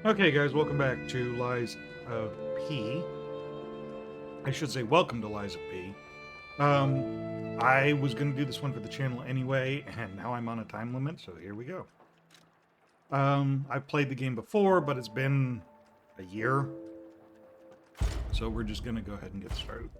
Okay, guys, welcome back to Lies of P. I should say, welcome to Lies of P. I was going to do this one for the channel anyway, and now I'm on a time limit, so here we go. I've played the game before, but it's been a year, so we're just going to go ahead and get started.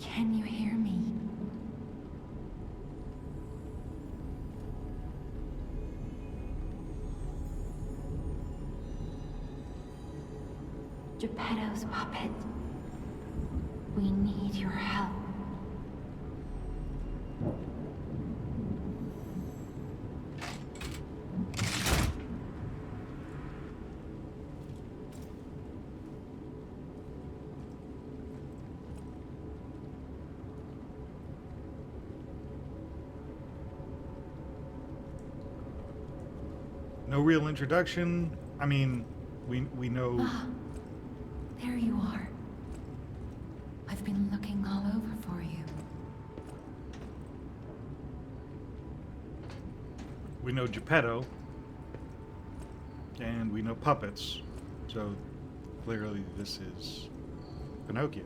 Can you hear me? Geppetto's puppet. We need your help. No real introduction. I mean, we know... Ah, there you are. I've been looking all over for you. We know Geppetto, and we know puppets, so clearly this is Pinocchio.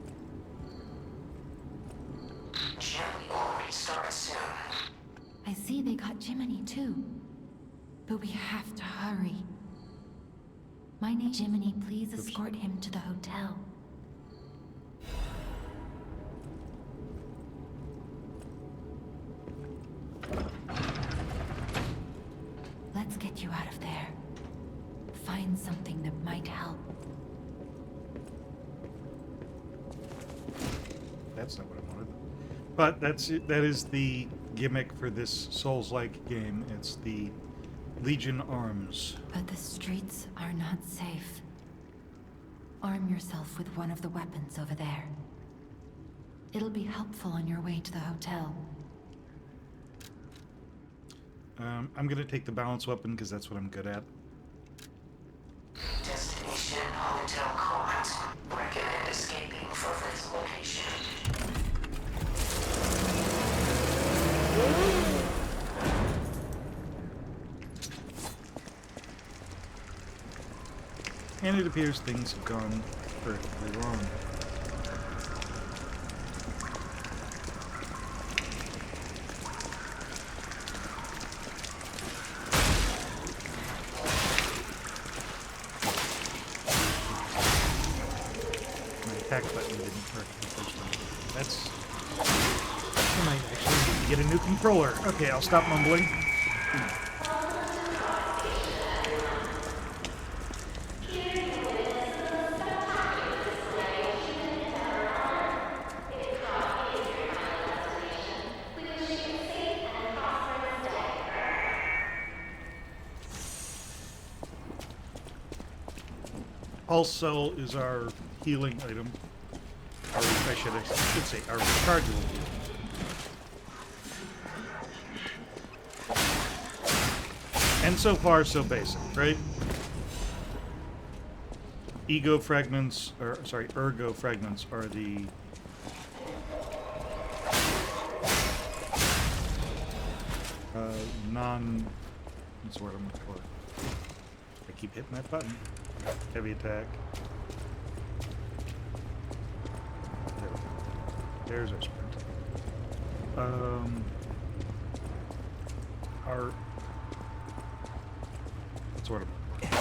Jimmy will restart soon. I see they got Jiminy too. But we have to hurry. My name Jiminy, please escort him to the hotel. Let's get you out of there. Find something that might help. That's not what I wanted. But that is the gimmick for this Souls-like game. It's the Legion arms. But the streets are not safe. Arm yourself with one of the weapons over there. It'll be helpful on your way to the hotel. I'm going to take the balance weapon because that's what I'm good at. Destination Hotel Commons. Recommend escaping from this location. And it appears things have gone perfectly wrong. My attack button didn't work the first time. That's... I might actually need to get a new controller. Okay, I'll stop mumbling. Also is our healing item. I should say our rechargeable heal. And so far, so basic, right? Ego fragments, or sorry, ergo fragments are the what's the word I'm looking for? I keep hitting that button. Heavy attack. There we go. There's our sprint. Our... That's what I'm looking for.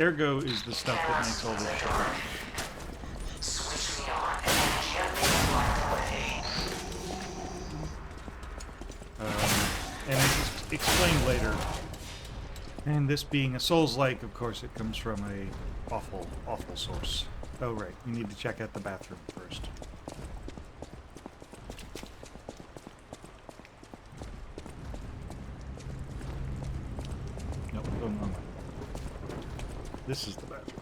Ergo is the stuff that makes all this shit happen. Switch me on and gently fly away. And it's explained later. And this being a Souls-like, of course, it comes from a awful, awful source. Oh, right. We need to check out the bathroom first. Nope, going on. This is the bathroom.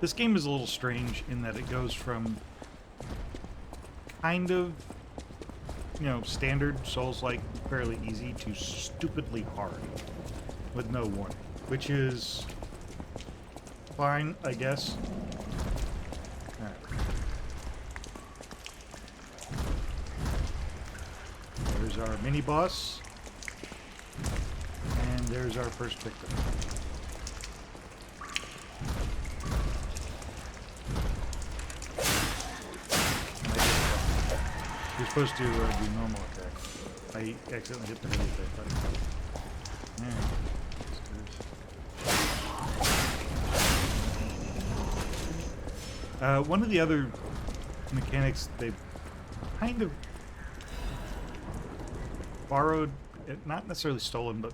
This game is a little strange in that it goes from kind of, standard Souls-like, fairly easy, to stupidly hard with no warning, which is fine, I guess. Alright. There's our mini-boss, and there's our first victim. You're supposed to do normal attack. I accidentally hit the heavy attack, buddy. Alright. One of the other mechanics they've kind of borrowed, not necessarily stolen, but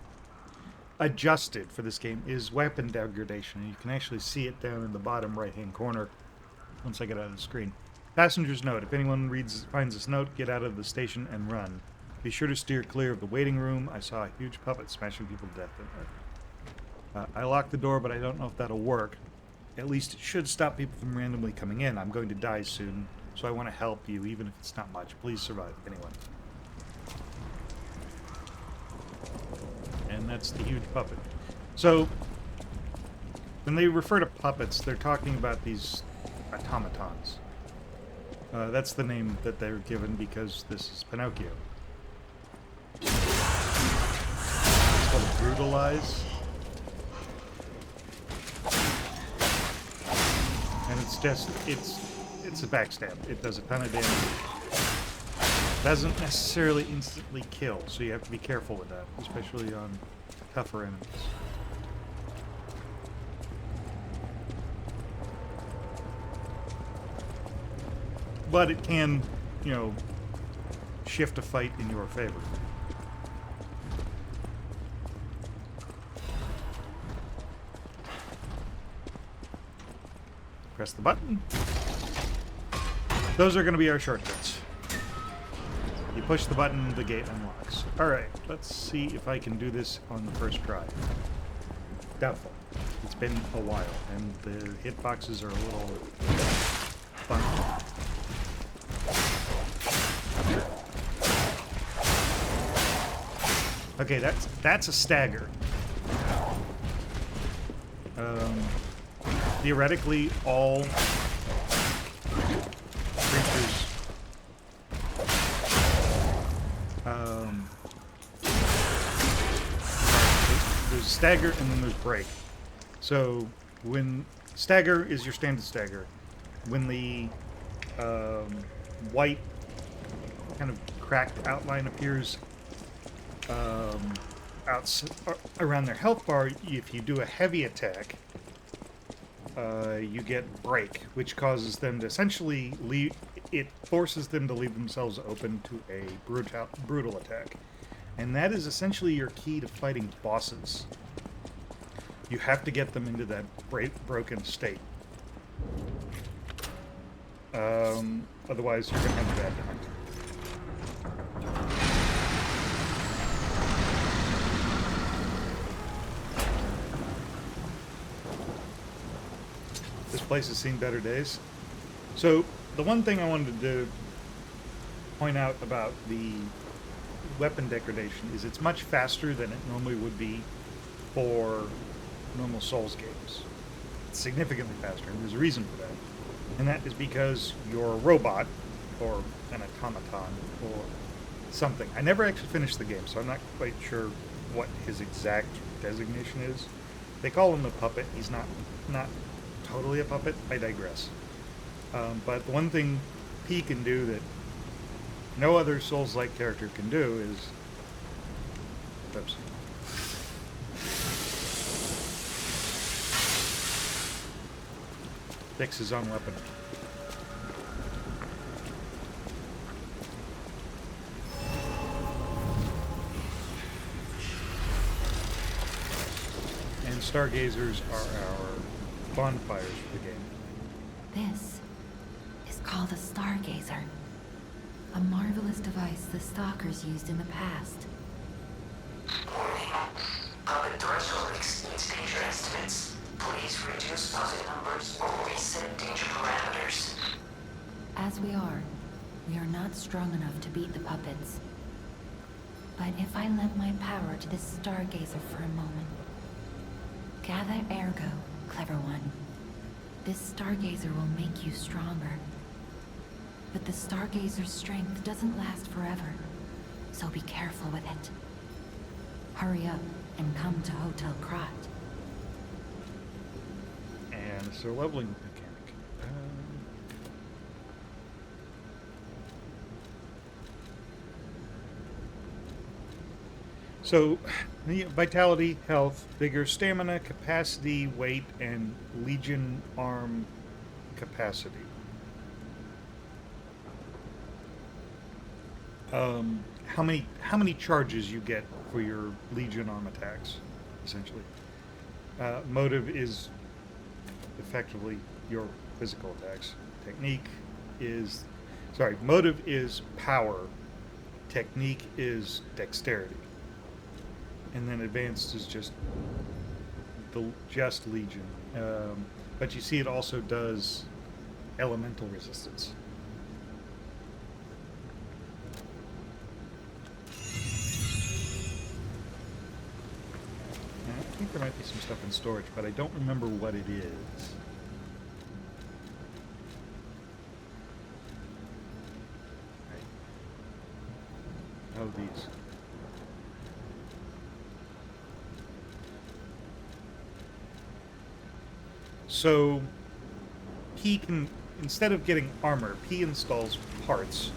adjusted for this game is weapon degradation. And you can actually see it down in the bottom right-hand corner once I get out of the screen. Passenger's note. If anyone finds this note, get out of the station and run. Be sure to steer clear of the waiting room. I saw a huge puppet smashing people to death in there. I locked the door, but I don't know if that'll work. At least it should stop people from randomly coming in. I'm going to die soon, so I want to help you, even if it's not much. Please survive. Anyone. And that's the huge puppet. So, when they refer to puppets, they're talking about these automatons. That's the name that they're given because this is Pinocchio. It's called Brutalize. And it's just, it's a backstab. It does a ton of damage. Doesn't necessarily instantly kill, so you have to be careful with that, especially on tougher enemies. But it can, shift a fight in your favor. Press the button. Those are going to be our shortcuts. You push the button, the gate unlocks. Alright, let's see if I can do this on the first try. Doubtful. It's been a while, and the hitboxes are a little funky. Okay, that's a stagger. Theoretically, all creatures there's stagger and then there's break. So when stagger is your standard stagger, when the white kind of cracked outline appears around their health bar, if you do a heavy attack, you get break, which causes them to essentially leave. It forces them to leave themselves open to a brutal attack, and that is essentially your key to fighting bosses. You have to get them into that broken state. Otherwise, you're going to have a bad time. This place has seen better days. So, the one thing I wanted to point out about the weapon degradation is it's much faster than it normally would be for normal Souls games. It's significantly faster, and there's a reason for that. And that is because your robot, or an automaton, or something. I never actually finished the game, so I'm not quite sure what his exact designation is. They call him a puppet. He's not totally a puppet. I digress. But the one thing he can do that no other Souls-like character can do is... Oops. Fix his own weapon. And stargazers are our bonfires for the game. This is called a stargazer. A marvelous device the stalkers used in the past. Warning. Puppet threshold exceeds danger estimates. Please reduce puzzle numbers or reset danger parameters. As we are not strong enough to beat the puppets. But if I lend my power to this stargazer for a moment. Gather ergo, clever one. This stargazer will make you stronger. But the stargazer's strength doesn't last forever, so be careful with it. Hurry up and come to Hotel Krat. And it's their leveling mechanic. So, vitality, health, vigor, stamina, capacity, weight, and Legion arm capacity. How many charges you get for your Legion arm attacks, essentially. Motive is effectively your physical attacks. Motive is power. Technique is dexterity. And then advanced is just Legion. But you see it also does elemental resistance. And I think there might be some stuff in storage, but I don't remember what it is. Right. Oh, these. So, P can, instead of getting armor, P installs parts.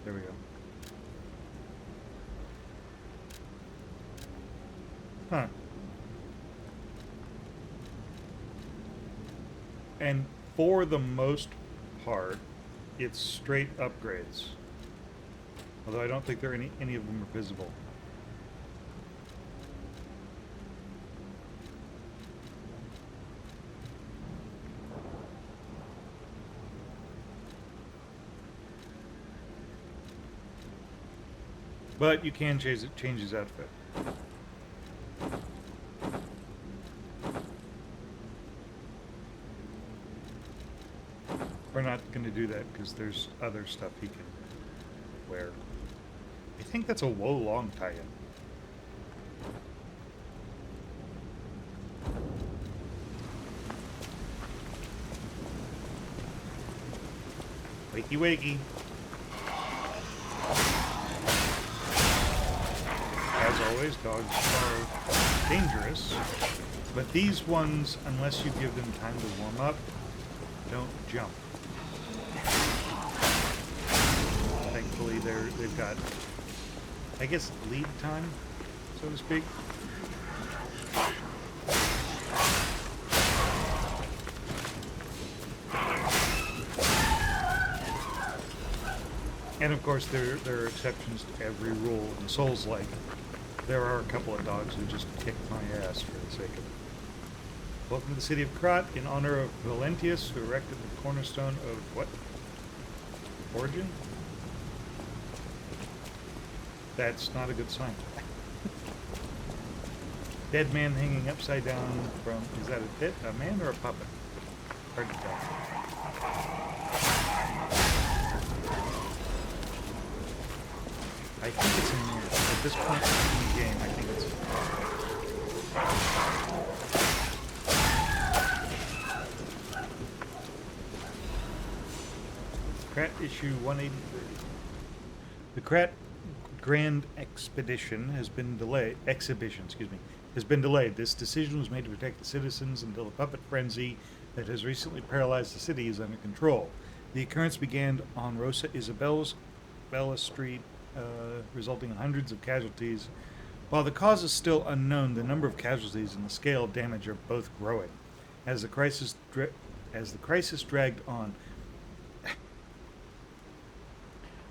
There we go. Huh. And for the most part, it's straight upgrades. Although I don't think there are any of them are visible. But you can change his outfit. We're not going to do that because there's other stuff he can wear. I think that's a Wolong tie-in. Wakey wakey. As always, dogs are dangerous, but these ones, unless you give them time to warm up, don't jump. Thankfully, they've got, I guess, lead time, so to speak. And of course, there are exceptions to every rule in Souls-like. There are a couple of dogs who just kick my ass for the sake of it. Welcome to the city of Krat, in honor of Valentius, who erected the cornerstone of what? Origin? That's not a good sign. Dead man hanging upside down from, is that a man or a puppet? Hard to tell. I think it's a man. At this point in the game, I think it's Krat issue 183. The Krat Grand Expedition has been delayed. Has been delayed. This decision was made to protect the citizens until the puppet frenzy that has recently paralyzed the city is under control. The occurrence began on Rosa Isabella's Bella Street, resulting in hundreds of casualties. While the cause is still unknown, the number of casualties and the scale of damage are both growing. As the crisis dragged on.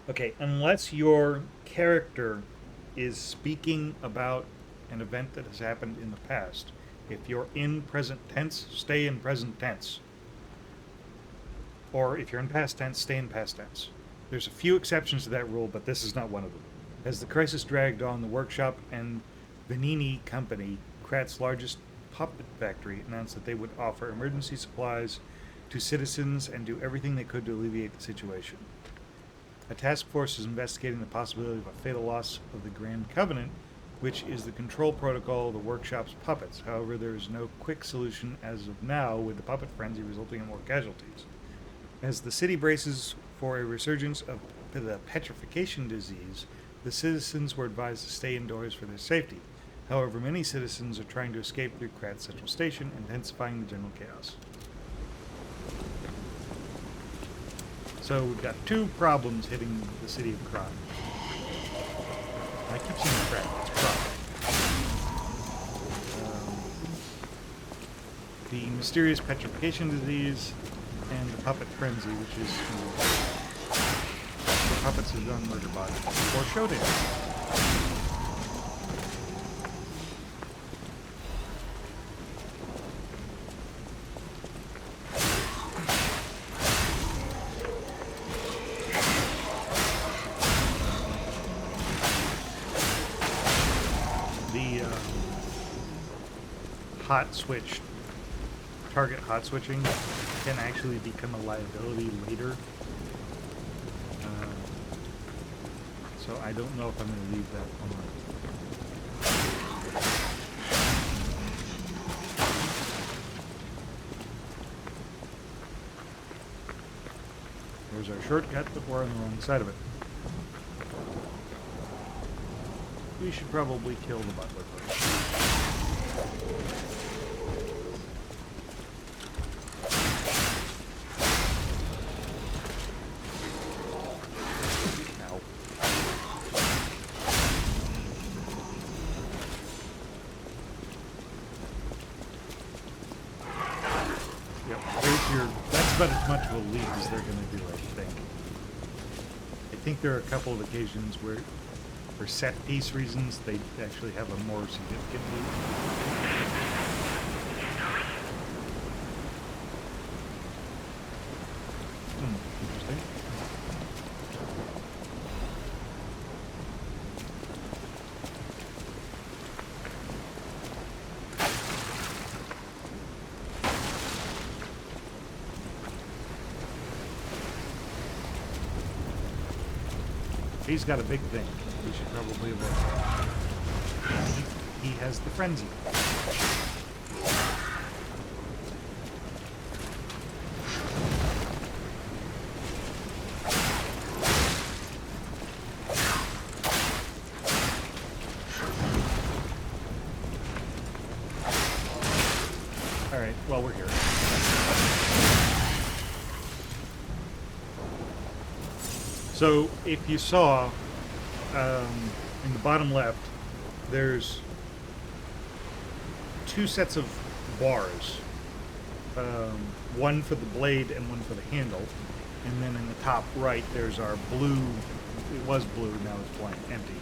Okay, unless your character is speaking about an event that has happened in the past, if you're in present tense, stay in present tense. Or if you're in past tense, stay in past tense. There's a few exceptions to that rule, but this is not one of them. As the crisis dragged on, the workshop and Vanini Company, Krat's largest puppet factory, announced that they would offer emergency supplies to citizens and do everything they could to alleviate the situation. A task force is investigating the possibility of a fatal loss of the Grand Covenant, which is the control protocol of the workshop's puppets. However, there is no quick solution as of now, with the puppet frenzy resulting in more casualties. As the city braces for a resurgence of the petrification disease, the citizens were advised to stay indoors for their safety. However, many citizens are trying to escape through Krat Central Station, intensifying the general chaos. So we've got two problems hitting the city of Krat. I keep saying Krat, it's Krat. The mysterious petrification disease and the puppet frenzy, which is the puppets have done murder bodies or showdown. Hot switch, target hot switching can actually become a liability later. So I don't know if I'm going to leave that on. There's our shortcut, but we're on the wrong side of it. We should probably kill the butler first. About as much of a lead as they're going to do, I think. I think there are a couple of occasions where, for set piece reasons, they actually have a more significant lead. Interesting. He's got a big thing. We should probably avoid that. He has the frenzy. Alright, well, we're here. So, if you saw, in the bottom left, there's two sets of bars. One for the blade and one for the handle. And then in the top right, there's our blue, it was blue, now it's blank, empty.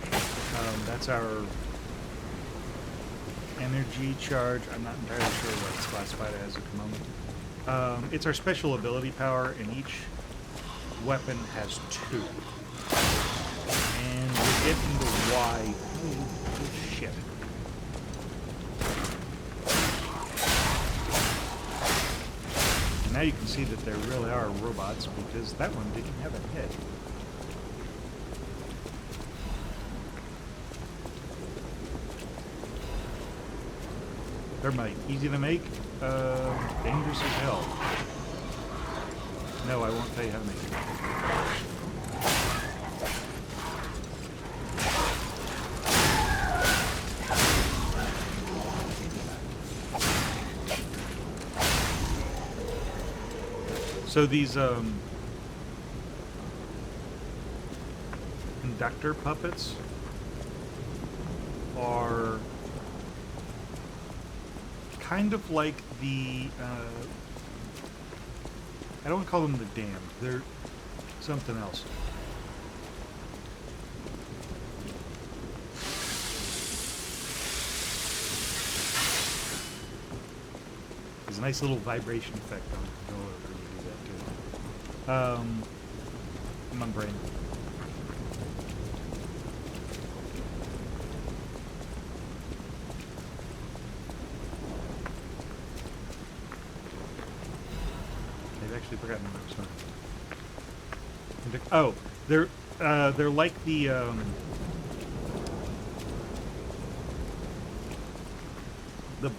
That's our energy charge. I'm not entirely sure what it's classified as at the moment. It's our special ability power, and each weapon has two. And we'll get into why. Oh, shit. And now you can see that there really are robots, because that one didn't have a head. Thermite, easy to make, dangerous as hell. No, I won't tell you how to make it. So these conductor puppets are kind of like the I don't want to call them the damned. They're something else. There's a nice little vibration effect on the controller when you do that too. Come on, brain. actually forgotten about this one. Oh, they're like the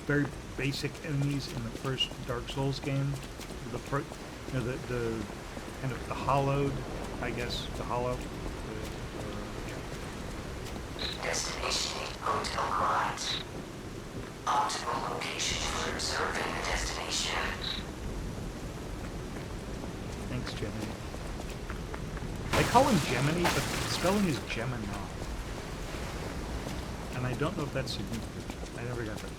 very basic enemies in the first Dark Souls game. The kind of the hollowed, I guess, the hollow. Destination Hotel Quad. Optimal location for reserving the destination. Thanks, Gemini. I call him Gemini, but the spelling is Gemini. And I don't know if that's significant. I never got that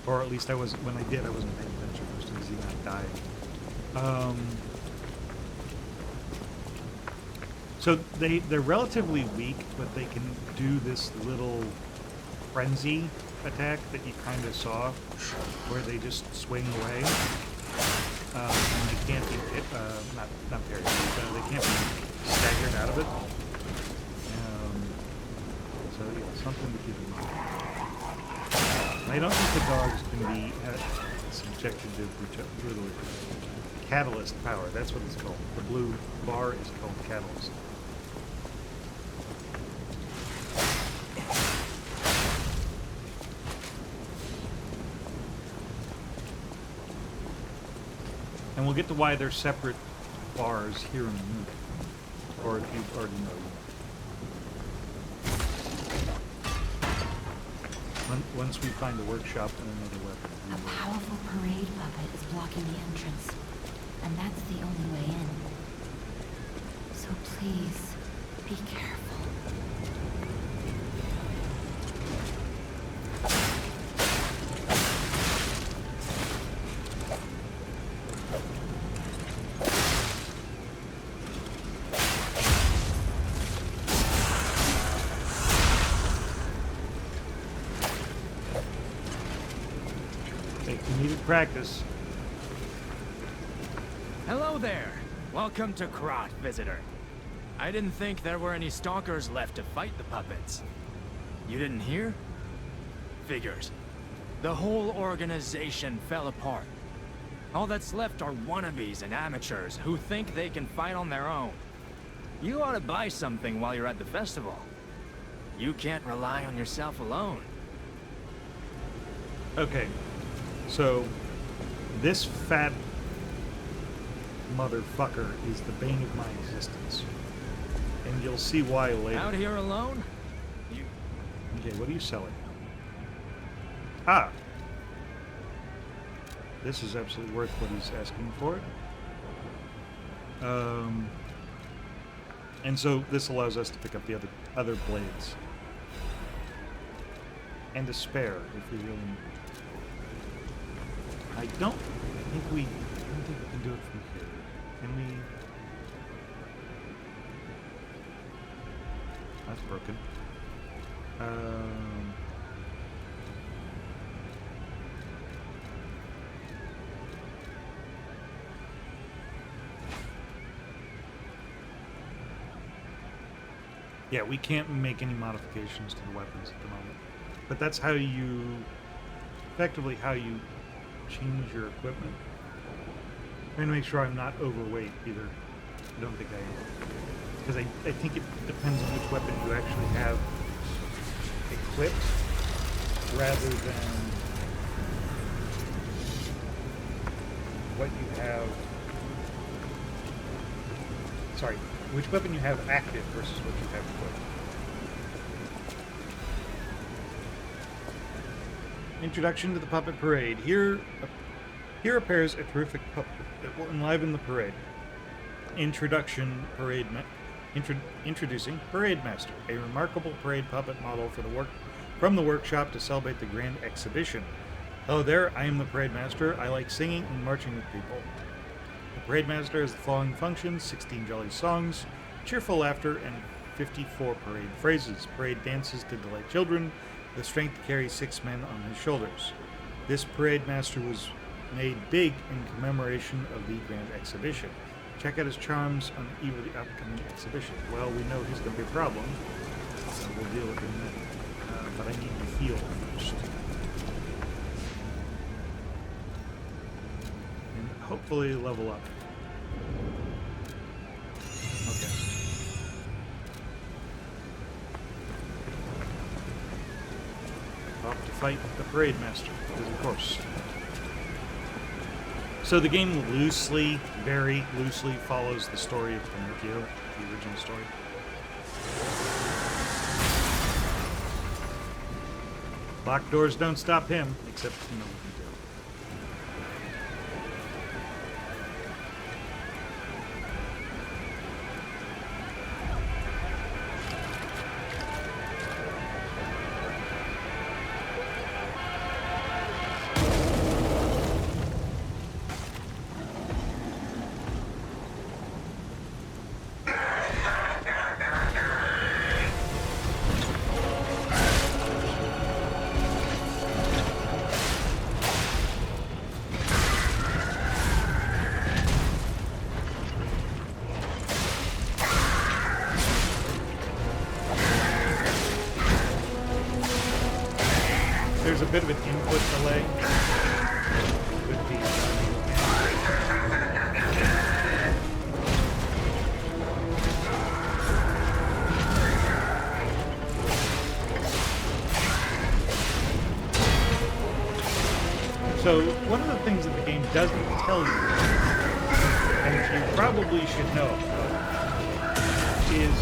far. Or at least I wasn't, when I did, I wasn't paying attention. I was too busy not dying. So they're relatively weak, but they can do this little frenzy attack that you kind of saw, where they just swing away. And they can't be not parried. They can't be staggered out of it. So yeah, something to keep in mind. I don't think the dogs can be subjected to brutally. Catalyst power, that's what it's called. The blue bar is called catalyst. And we'll get to why they're separate bars here in a minute. Or if you already know. Once we find a workshop and another weapon. A powerful parade puppet is blocking the entrance. And that's the only way in. So please, be careful. You needed practice. Hello there. Welcome to Krot, visitor. I didn't think there were any stalkers left to fight the puppets. You didn't hear? Figures. The whole organization fell apart. All that's left are wannabes and amateurs who think they can fight on their own. You ought to buy something while you're at the festival. You can't rely on yourself alone. Okay, so this fat motherfucker is the bane of my existence. And you'll see why later. Out here alone? You... Okay, what are you selling? Ah! This is absolutely worth what he's asking for it. And so this allows us to pick up the other blades. And a spare, if we really need it. I don't think we can do it from here. Can we? That's broken. Yeah, we can't make any modifications to the weapons at the moment. But that's how you, effectively how you change your equipment. I'm trying to make sure I'm not overweight either. I don't think I am. Because I think it depends on which weapon you actually have equipped, rather than what you have... Sorry, which weapon you have active versus what you have equipped. Introduction to the Puppet Parade. Here appears a terrific puppet that will enliven the parade. Introducing Parade Master, a remarkable parade puppet model from the workshop to celebrate the grand exhibition. Hello there, I am the Parade Master. I like singing and marching with people. The Parade Master has the following functions: 16 jolly songs, cheerful laughter, and 54 parade phrases. Parade dances to delight children, the strength to carry 6 men on his shoulders. This Parade Master was made big in commemoration of the grand exhibition. Check out his charms on the eve of the upcoming exhibition. Well, we know he's going to be a problem, so we'll deal with it in a minute. But I need to heal first. And hopefully level up. Okay. Off to fight the Parade Master, because of course. So the game loosely, very loosely, follows the story of Pinocchio, the original story. Locked doors don't stop him, except, you know, what he did. There's a bit of an input delay with the So one of the things that the game doesn't tell you, and you probably should know, is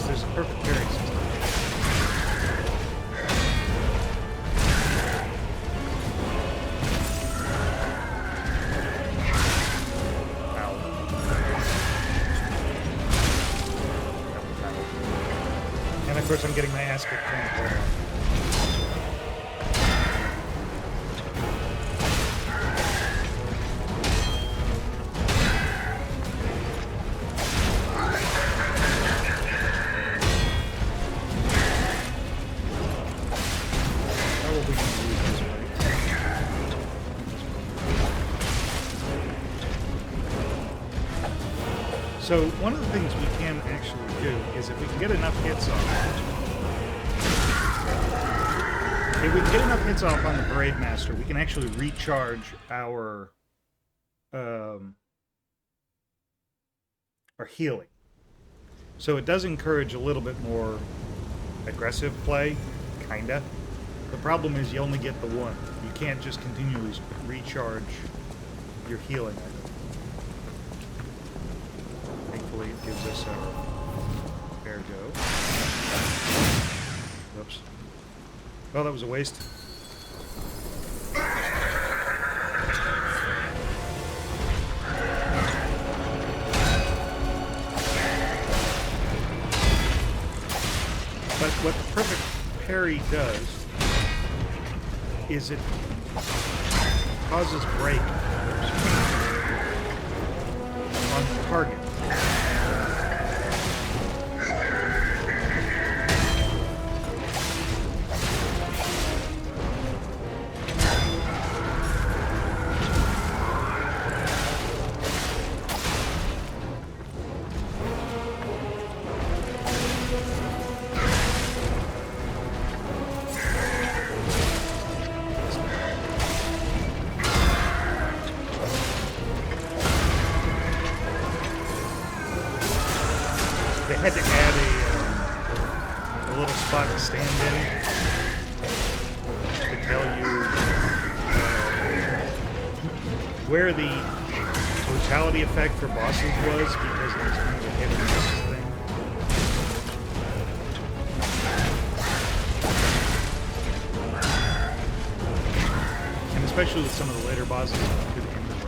there's a perfect parry system. And of course I'm getting my ass kicked from the corner. So one of the things we can actually do is if we can get enough hits off, on the Parade Master, we can actually recharge our healing. So it does encourage a little bit more aggressive play, kinda. The problem is you only get the one. You can't just continually recharge your healing item. Thankfully, it gives us a fair go. Whoops. Oh, that was a waste. But what the perfect parry does is it causes break on the target. They had to add a little spot to stand in to tell you where the totality effect for bosses was, because it was kind of a hit and miss thing. And especially with some of the later bosses to the end of the run.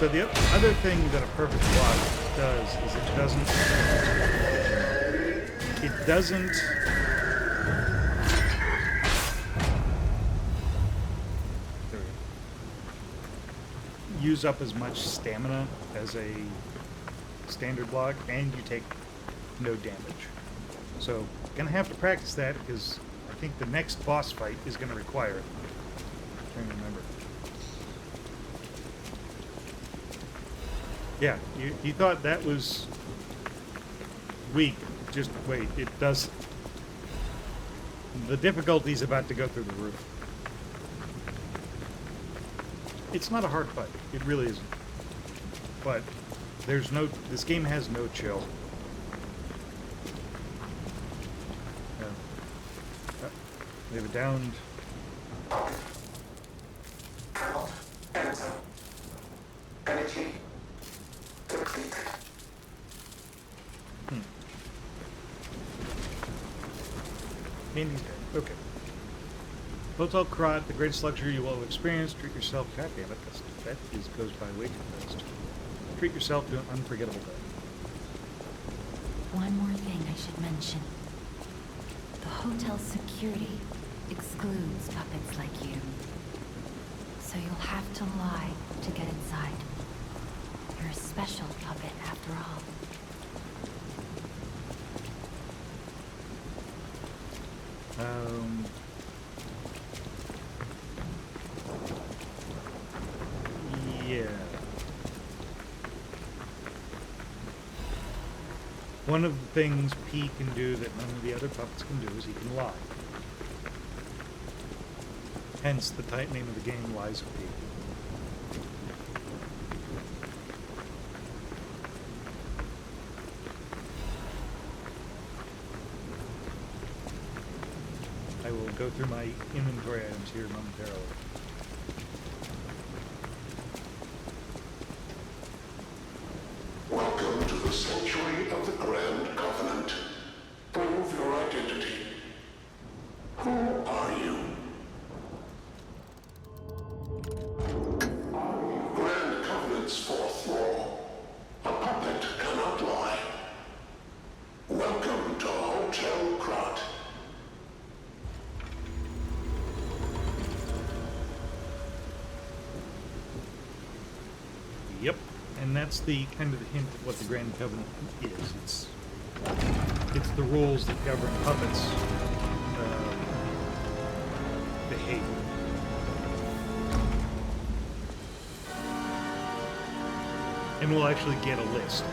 So the other thing that a perfect block does is it doesn't use up as much stamina as a standard block, and you take no damage. So gonna have to practice that because I think the next boss fight is gonna require it. I'm trying to remember. Yeah, you thought that was weak. Just wait, it does. The difficulty's about to go through the roof. It's not a hard fight. It really isn't. But this game has no chill. We have a downed. Energy depleted. Andy's dead. Okay. Hotel Krat, the greatest luxury you will have experienced. Treat yourself. God damn it, that goes by way too fast. Treat yourself to an unforgettable day. One more thing I should mention. The hotel's security excludes puppets like you. So you'll have to lie to get inside. You're a special puppet after all. Yeah. One of the things P can do that none of the other puppets can do is he can lie. Hence the tight name of the game, Lies of P. I will go through my inventory items here momentarily. Welcome to the Sanctuary of the Grand Covenant. Prove your identity. Who are you? Grand Covenant's fourth law. A puppet cannot lie. Welcome to Hotel Krat. Yep, and that's the kind of the hint of what the Grand Covenant is. It's the rules that govern puppets' behavior. And we'll actually get a list.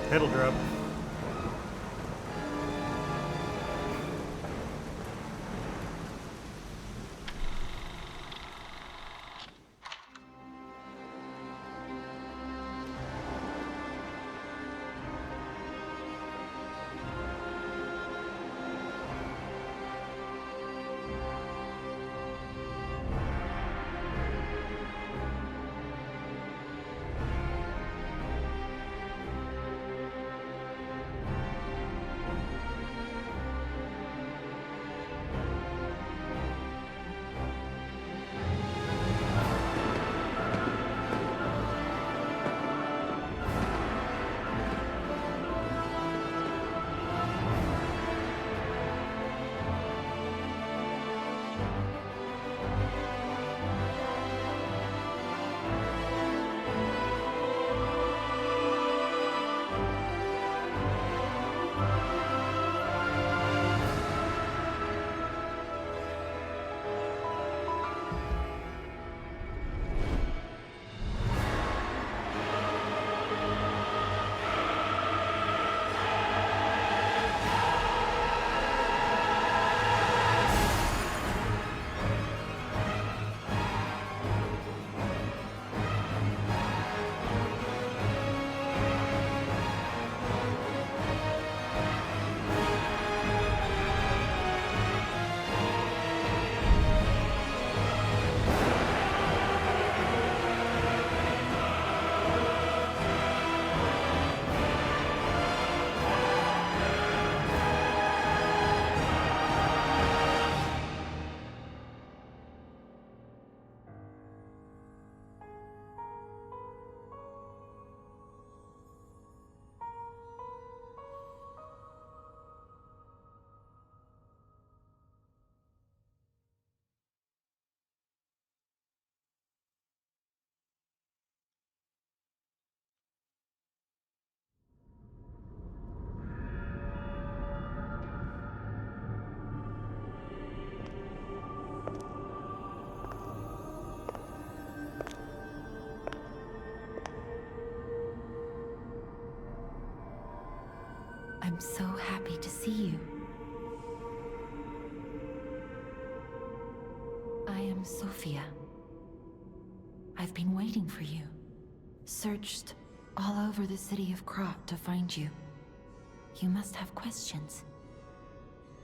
Pedal drop. I'm so happy to see you. I am Sophia. I've been waiting for you. Searched all over the city of Krat to find you. You must have questions.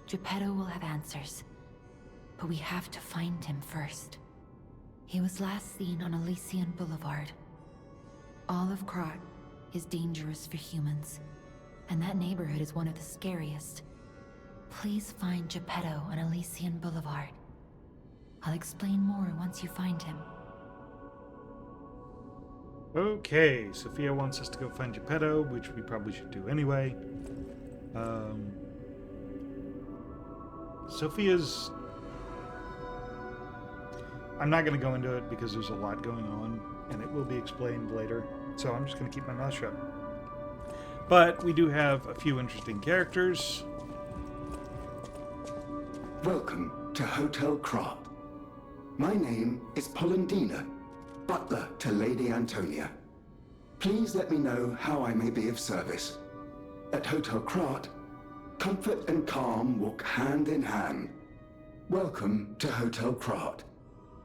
Geppetto will have answers, but we have to find him first. He was last seen on Elysian Boulevard. All of Krat is dangerous for humans, and that neighborhood is one of the scariest. Please find Geppetto on Elysian Boulevard. I'll explain more once you find him. Okay, Sophia wants us to go find Geppetto, which we probably should do anyway. Sophia's... I'm not going to go into it because there's a lot going on, and it will be explained later, so I'm just going to keep my mouth shut. But we do have a few interesting characters. Welcome to Hotel Krat. My name is Polendina, butler to Lady Antonia. Please let me know how I may be of service. At Hotel Krat, comfort and calm walk hand in hand. Welcome to Hotel Krat.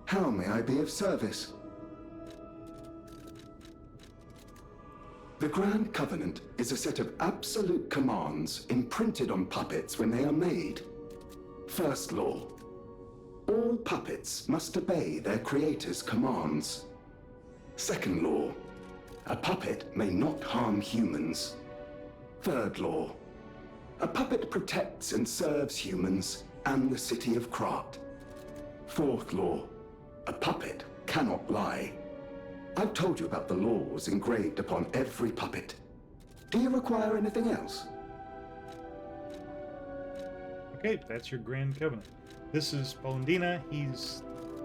How may I be of service? The Grand Covenant is a set of absolute commands imprinted on puppets when they are made. First law: all puppets must obey their creator's commands. Second law: a puppet may not harm humans. Third law: a puppet protects and serves humans and the city of Krat. Fourth law: a puppet cannot lie. I've told you about the laws engraved upon every puppet. Do you require anything else? Okay, that's your Grand Covenant. This is Polendina. He's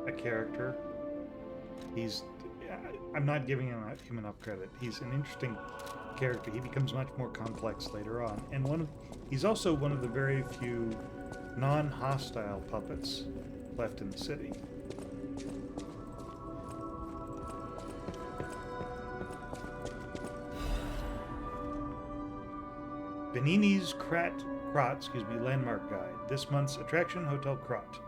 a character. I'm not giving him enough credit. He's an interesting character. He becomes much more complex later on. And he's also one of the very few non-hostile puppets left in the city. Benini's Krat, landmark guide. This month's attraction, Hotel Krat.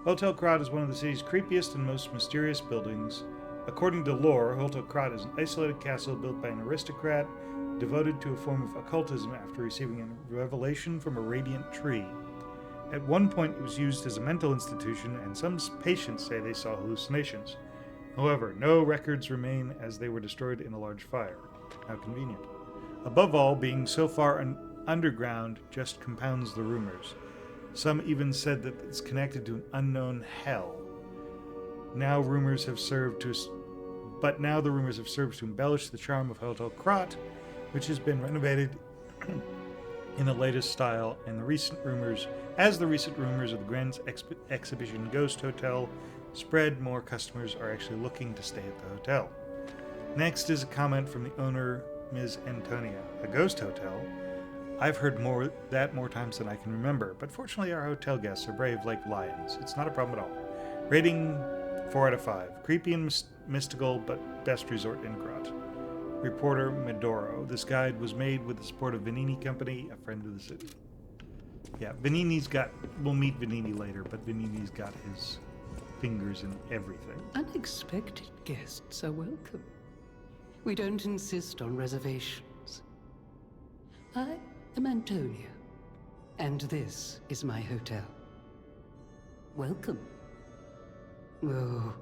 Hotel Krat is one of the city's creepiest and most mysterious buildings. According to lore, Hotel Krat is an isolated castle built by an aristocrat devoted to a form of occultism after receiving a revelation from a radiant tree. At one point, it was used as a mental institution, and some patients say they saw hallucinations. However, no records remain as they were destroyed in a large fire. How convenient. Above all, being so far underground just compounds the rumors. Some even said that it's connected to an unknown hell. Now the rumors have served to embellish the charm of Hotel Krat, which has been renovated in the latest style, and the recent rumors of the Grand Exhibition Ghost Hotel spread, more customers are actually looking to stay at the hotel. Next is a comment from the owner, Ms. Antonia. A ghost hotel? I've heard more times than I can remember, but fortunately our hotel guests are brave like lions. It's not a problem at all. Rating 4 out of 5. Creepy and mystical, but best resort in Krat. Reporter Medoro. This guide was made with the support of Venini Company, a friend of the city. Yeah, we'll meet Venini later, but Venini's got his fingers in everything. Unexpected guests are welcome. We don't insist on reservations. I am Antonia, and this is my hotel. Welcome. Oh,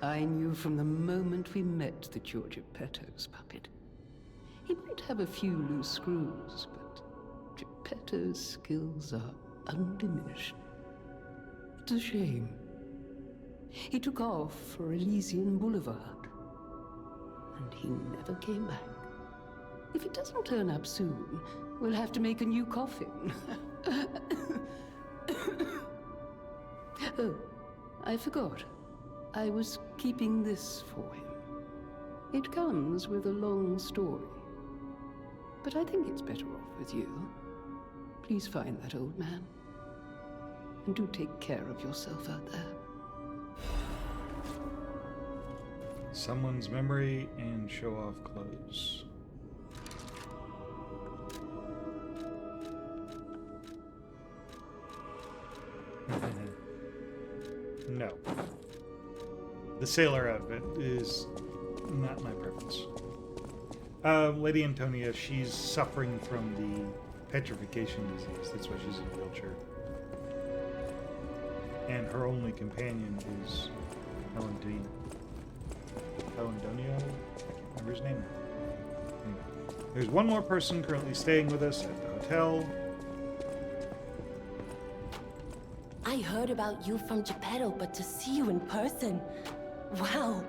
I knew from the moment we met that you're Geppetto's puppet. He might have a few loose screws, but Geppetto's skills are undiminished. It's a shame. He took off for Elysian Boulevard, and he never came back. If he doesn't turn up soon, we'll have to make a new coffin. Oh, I forgot. I was keeping this for him. It comes with a long story, but I think it's better off with you. Please find that old man, and do take care of yourself out there. Someone's memory and show off clothes. The sailor outfit is not my preference. Lady Antonia, she's suffering from the petrification disease. That's why she's in a wheelchair. And her only companion is Helen Donio. I can't remember his name. Anyway, there's one more person currently staying with us at the hotel. I heard about you from Geppetto, but to see you in person... Wow.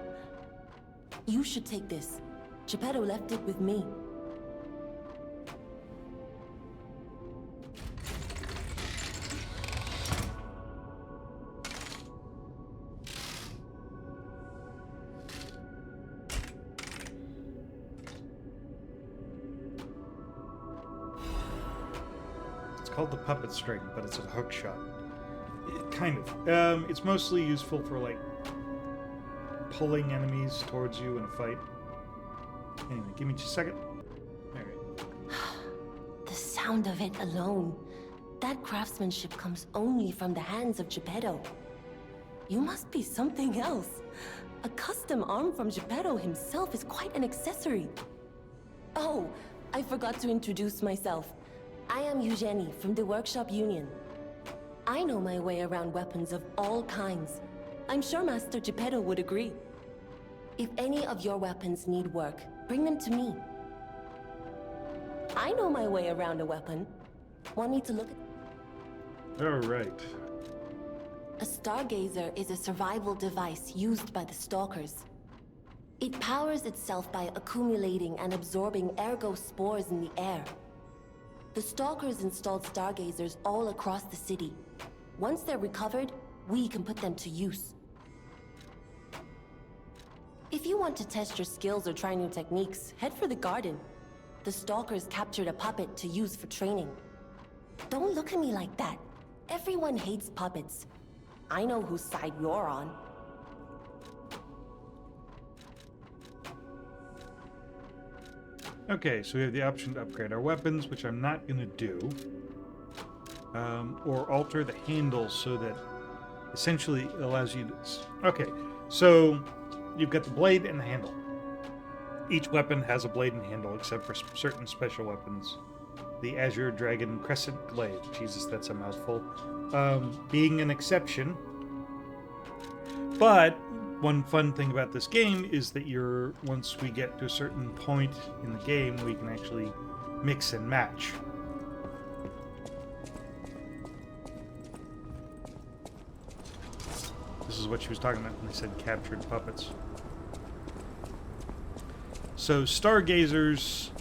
You should take this. Geppetto left it with me. It's called the puppet string, but it's a hook shot. Kind of. It's mostly useful for, like, pulling enemies towards you in a fight. Anyway, give me just a second. Alright. The sound of it alone. That craftsmanship comes only from the hands of Geppetto. You must be something else. A custom arm from Geppetto himself is quite an accessory. Oh, I forgot to introduce myself. I am Eugenie from the Workshop Union. I know my way around weapons of all kinds. I'm sure Master Geppetto would agree. If any of your weapons need work, bring them to me. I know my way around a weapon. Want me to look at... Alright. A stargazer is a survival device used by the stalkers. It powers itself by accumulating and absorbing ergo spores in the air. The stalkers installed stargazers all across the city. Once they're recovered, we can put them to use. If you want to test your skills or try new techniques, head for the garden. The stalkers captured a puppet to use for training. Don't look at me like that. Everyone hates puppets. I know whose side you're on. Okay, so we have the option to upgrade our weapons, which I'm not going to do. Or alter the handle so that essentially it allows you to... Okay, so you've got the blade and the handle. Each weapon has a blade and handle, except for certain special weapons. The Azure Dragon Crescent Glaive. Jesus, that's a mouthful. Being an exception. But one fun thing about this game is that once we get to a certain point in the game, we can actually mix and match. This is what she was talking about when they said captured puppets. So, stargazers...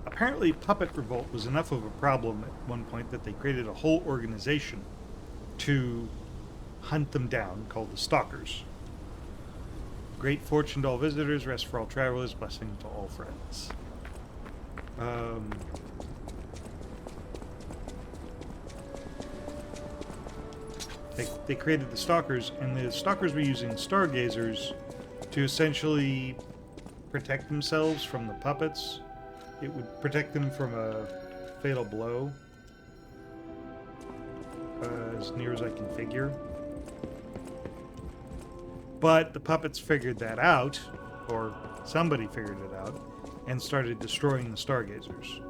Apparently, Puppet Revolt was enough of a problem at one point that they created a whole organization to hunt them down, called the Stalkers. Great fortune to all visitors, rest for all travelers, blessing to all friends. They created the Stalkers, and the Stalkers were using stargazers to essentially protect themselves from the puppets. It would protect them from a fatal blow, as near as I can figure. But the puppets figured that out, or somebody figured it out, and started destroying the stargazers.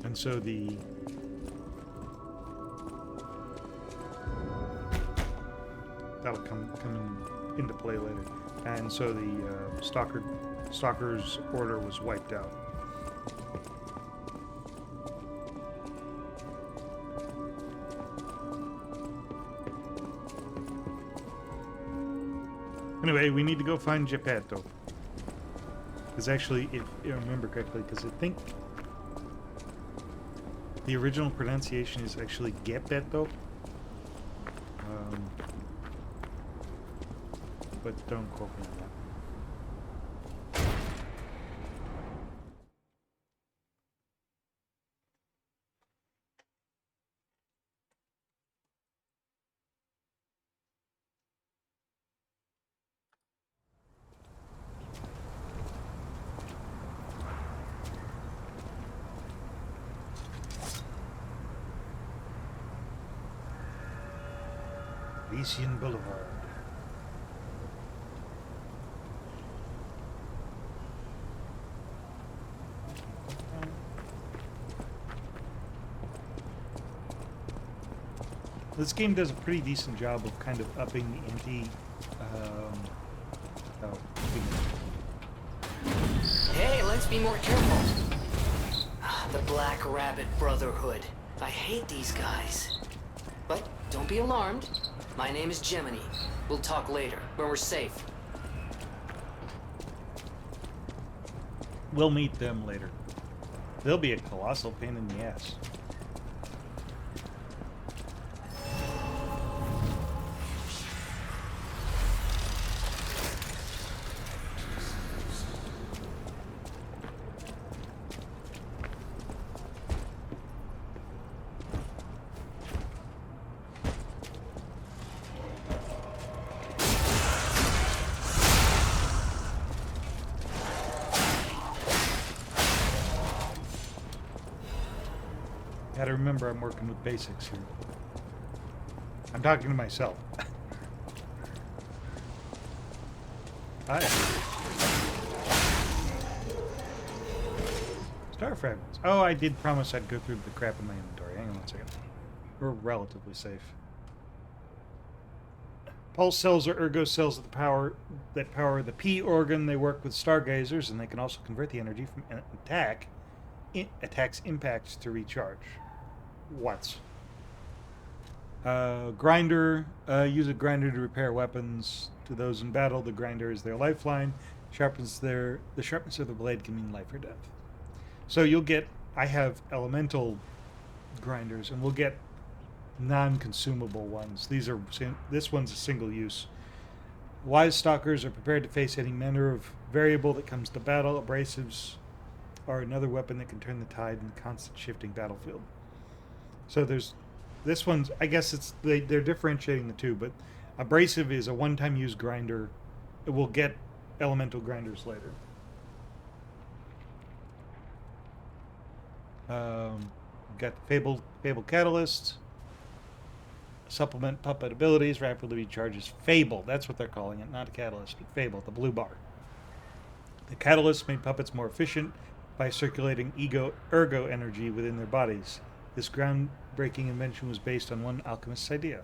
And so that'll come into play later. And so the Stalker's order was wiped out. Anyway, we need to go find Geppetto. Because actually, if I remember correctly, because I think the original pronunciation is actually Geppetto. But don't quote me on that. Elysian Boulevard. This game does a pretty decent job of kind of upping the ante. Hey, let's be more careful. The Black Rabbit Brotherhood. I hate these guys. But don't be alarmed. My name is Gemini. We'll talk later, when we're safe. We'll meet them later. They'll be a colossal pain in the ass. Gotta remember I'm working with basics here. I'm talking to myself. Hi. Star fragments. Oh, I did promise I'd go through the crap in my inventory. Hang on one second. We're relatively safe. Pulse cells are ergo cells that power the P organ. They work with stargazers, and they can also convert the energy from an attack's impact to recharge. What's grinder? Use a grinder to repair weapons. To those in battle, the grinder is their lifeline. The sharpness of the blade can mean life or death. So you'll get. I have elemental grinders, and we'll get non-consumable ones. This one's a single use. Wise stalkers are prepared to face any manner of variable that comes to battle. Abrasives are another weapon that can turn the tide in the constant shifting battlefield. So there's this one's, I guess they're differentiating the two, but abrasive is a one-time use grinder. It will get elemental grinders later. Got the Fable Catalyst. Supplement puppet abilities, rapidly recharges Fable. That's what they're calling it, not a catalyst, but Fable, the blue bar. The catalyst made puppets more efficient by circulating ergo energy within their bodies. This groundbreaking invention was based on one alchemist's idea.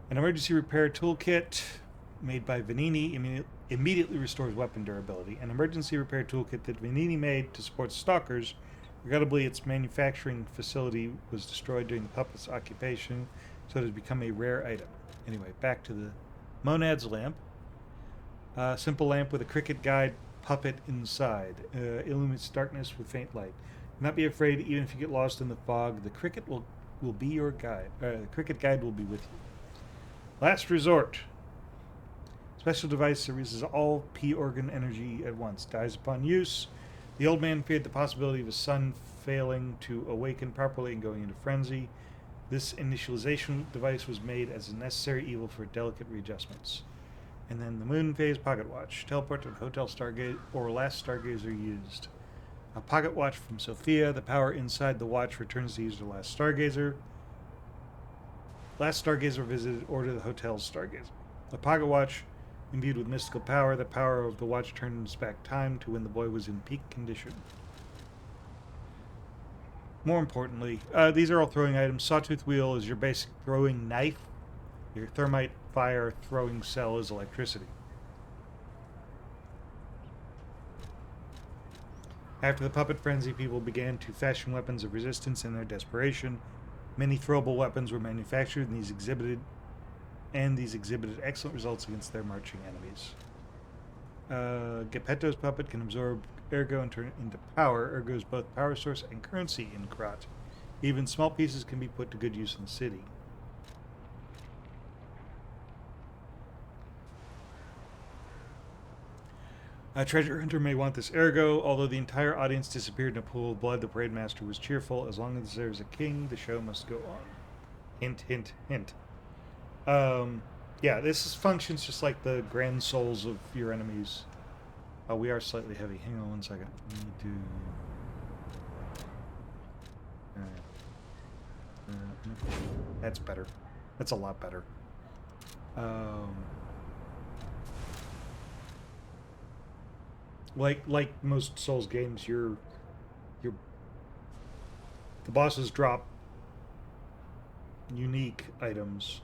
An emergency repair toolkit made by Vanini immediately restores weapon durability. An emergency repair toolkit that Vanini made to support stalkers. Regrettably, its manufacturing facility was destroyed during the puppet's occupation, so it has become a rare item. Anyway, back to the Monad's lamp. Simple lamp with a cricket guide puppet inside. Illuminates darkness with faint light. Do not be afraid, even if you get lost in the fog. The cricket will be your guide. The cricket guide will be with you. Last resort. Special device that releases all P organ energy at once. Dies upon use. The old man feared the possibility of his son failing to awaken properly and going into frenzy. This initialization device was made as a necessary evil for delicate readjustments. And then the moon phase pocket watch. Teleport to the hotel stargazer or last stargazer used. A pocket watch from Sophia. The power inside the watch returns the user to last stargazer. Last stargazer visited or to the hotel's stargazer. A pocket watch imbued with mystical power. The power of the watch turns back time to when the boy was in peak condition. More importantly, these are all throwing items. Sawtooth wheel is your basic throwing knife. Your thermite fire throwing cell is electricity. After the puppet frenzy, people began to fashion weapons of resistance in their desperation. Many throwable weapons were manufactured, and these exhibited excellent results against their marching enemies. Geppetto's puppet can absorb ergo and turn it into power. Ergo is both power source and currency in Krat. Even small pieces can be put to good use in the city. A treasure hunter may want this ergo. Although the entire audience disappeared in a pool of blood, the parade master was cheerful. As long as there's a king, the show must go on. Hint, hint, hint. Yeah, this functions just like the grand souls of your enemies. Oh, we are slightly heavy. Hang on one second. We need to... that's better. That's a lot better. Um, like most Souls games, the bosses drop unique items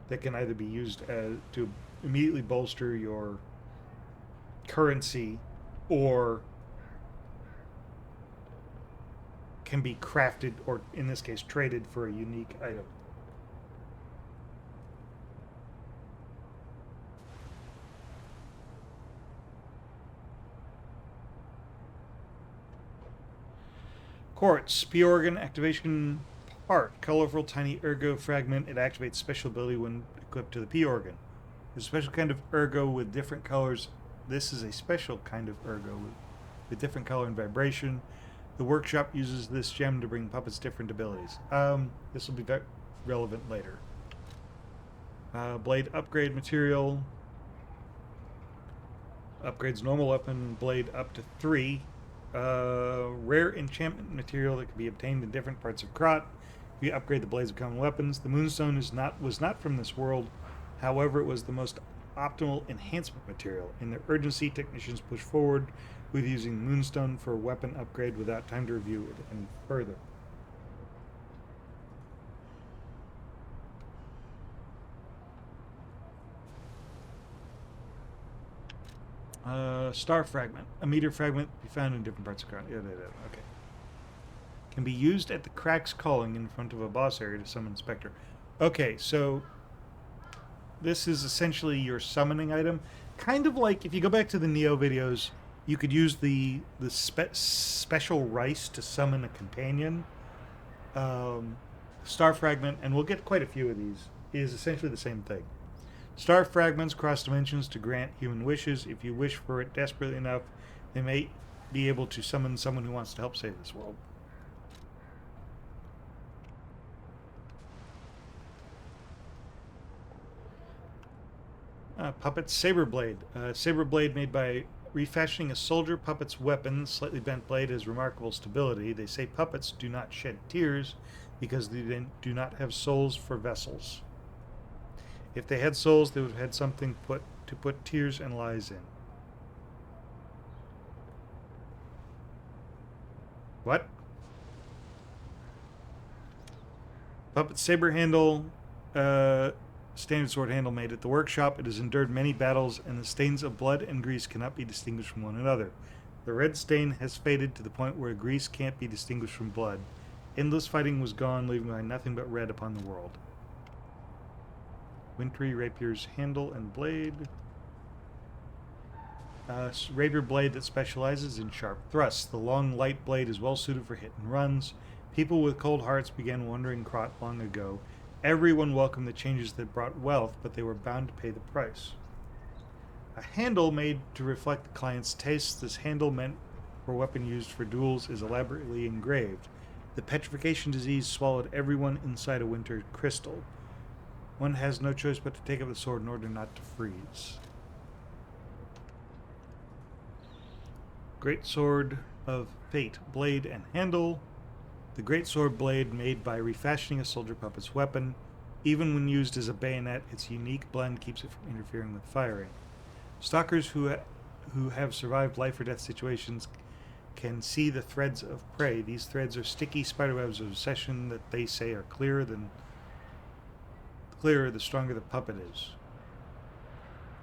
that can either be used to immediately bolster your currency, or can be crafted, or in this case traded, for a unique item. Quartz, P organ activation part, colorful tiny ergo fragment. It activates special ability when equipped to the P organ. There's a special kind of ergo with different colors. This is a special kind of ergo with different color and vibration. The workshop uses this gem to bring puppets different abilities. This will be relevant later. Blade upgrade material. Upgrades normal weapon blade up to 3. Rare enchantment material that can be obtained in different parts of Krot. If you upgrade the blades of common weapons. The Moonstone was not from this world. However, it was the most optimal enhancement material. In their urgency, technicians push forward with using Moonstone for a weapon upgrade without time to review it any further. Star fragment. A meteor fragment be found in different parts of Krot. Okay. Can be used at the cracks calling in front of a boss area to summon Spectre. Okay, so this is essentially your summoning item. Kind of like if you go back to the Neo videos, you could use the special rice to summon a companion. Star fragment, and we'll get quite a few of these, is essentially the same thing. Star fragments cross dimensions to grant human wishes. If you wish for it desperately enough, they may be able to summon someone who wants to help save this world. Puppet Saber Blade. Saber Blade made by refashioning a soldier puppet's weapon. Slightly bent blade has remarkable stability. They say puppets do not shed tears because they do not have souls for vessels. If they had souls, they would have had something to put tears and lies in. What? Puppet saber handle, standard sword handle made at the workshop. It has endured many battles, and the stains of blood and grease cannot be distinguished from one another. The red stain has faded to the point where grease can't be distinguished from blood. Endless fighting was gone, leaving behind nothing but red upon the world. Wintry rapier's handle and blade. Rapier blade that specializes in sharp thrusts. The long, light blade is well suited for hit and runs. People with cold hearts began wandering Krot long ago. Everyone welcomed the changes that brought wealth, but they were bound to pay the price. A handle made to reflect the client's tastes. This handle, meant for a weapon used for duels, is elaborately engraved. The petrification disease swallowed everyone inside a winter crystal. One has no choice but to take up the sword in order not to freeze. Great Sword of Fate, blade and handle. The great sword blade made by refashioning a soldier puppet's weapon. Even when used as a bayonet, its unique blend keeps it from interfering with firing. Stalkers who have survived life or death situations can see the threads of prey. These threads are sticky spiderwebs of obsession that they say are clearer, the stronger the puppet is.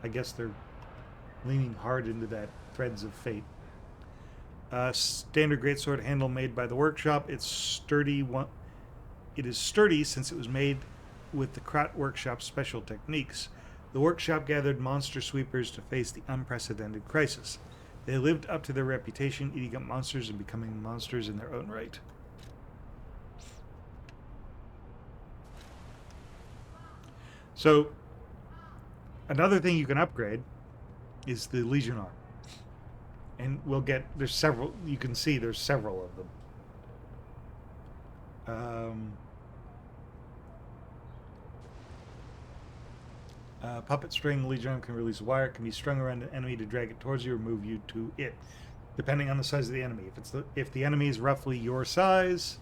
I guess they're leaning hard into that threads of fate. Standard greatsword handle made by the workshop. It is sturdy since it was made with the Krot workshop's special techniques. The workshop gathered monster sweepers to face the unprecedented crisis. They lived up to their reputation, eating up monsters and becoming monsters in their own right. So, another thing you can upgrade is the Legion Arm. And there's several, you can see there's several of them. Puppet string, Legion Arm can release a wire, can be strung around an enemy to drag it towards you or move you to it, depending on the size of the enemy. If the enemy is roughly your size,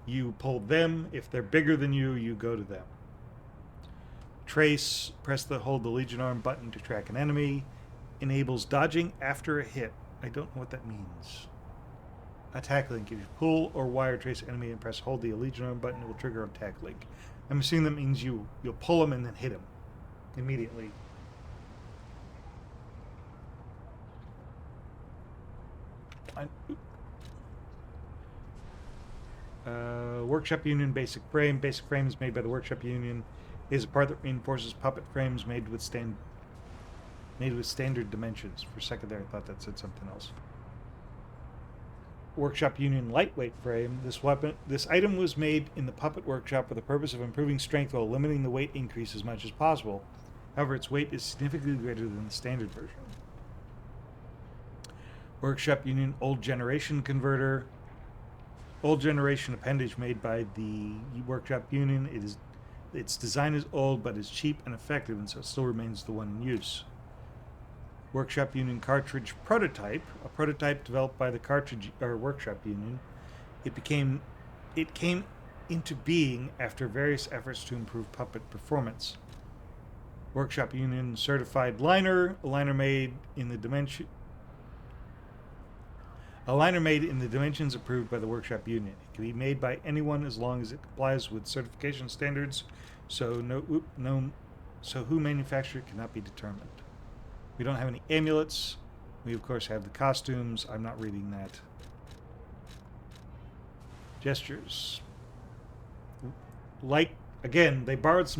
you pull them. If they're bigger than you, you go to them. Trace, hold the Legion arm button to track an enemy. Enables dodging after a hit. I don't know what that means. Attack link. If you pull or wire trace enemy and press hold the Legion arm button, it will trigger attack link. I'm assuming that means you'll pull him and then hit him immediately. Workshop Union basic frame. Basic frame is made by the Workshop Union. It is a part that reinforces puppet frames made with standard dimensions. For a second there, I thought that said something else. Workshop Union lightweight frame. This item was made in the puppet workshop for the purpose of improving strength while limiting the weight increase as much as possible. However, its weight is significantly greater than the standard version. Workshop Union old generation converter. Old generation appendage made by the Workshop Union. Its design is old, but is cheap and effective, and so it still remains the one in use. Workshop Union cartridge prototype, a prototype developed by the Workshop Union. It came into being after various efforts to improve puppet performance. Workshop Union certified liner, a liner made in the dimensions approved by the Workshop Union. It can be made by anyone as long as it complies with certification standards. So who manufactured cannot be determined. We don't have any amulets. We of course have the costumes. I'm not reading that. Gestures. Like again, they borrowed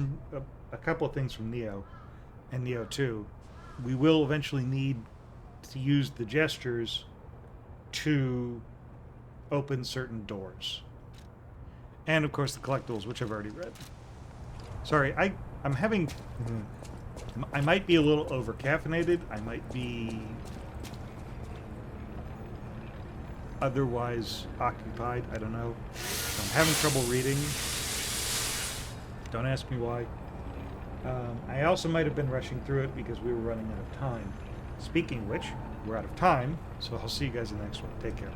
a couple of things from Neo and Neo 2. We will eventually need to use the gestures to open certain doors. And of course the collectibles, which I've already read. Sorry, I'm having... I might be a little over-caffeinated. I might be otherwise occupied. I don't know. I'm having trouble reading. Don't ask me why. I also might have been rushing through it because we were running out of time. Speaking of which, we're out of time, so I'll see you guys in the next one. Take care.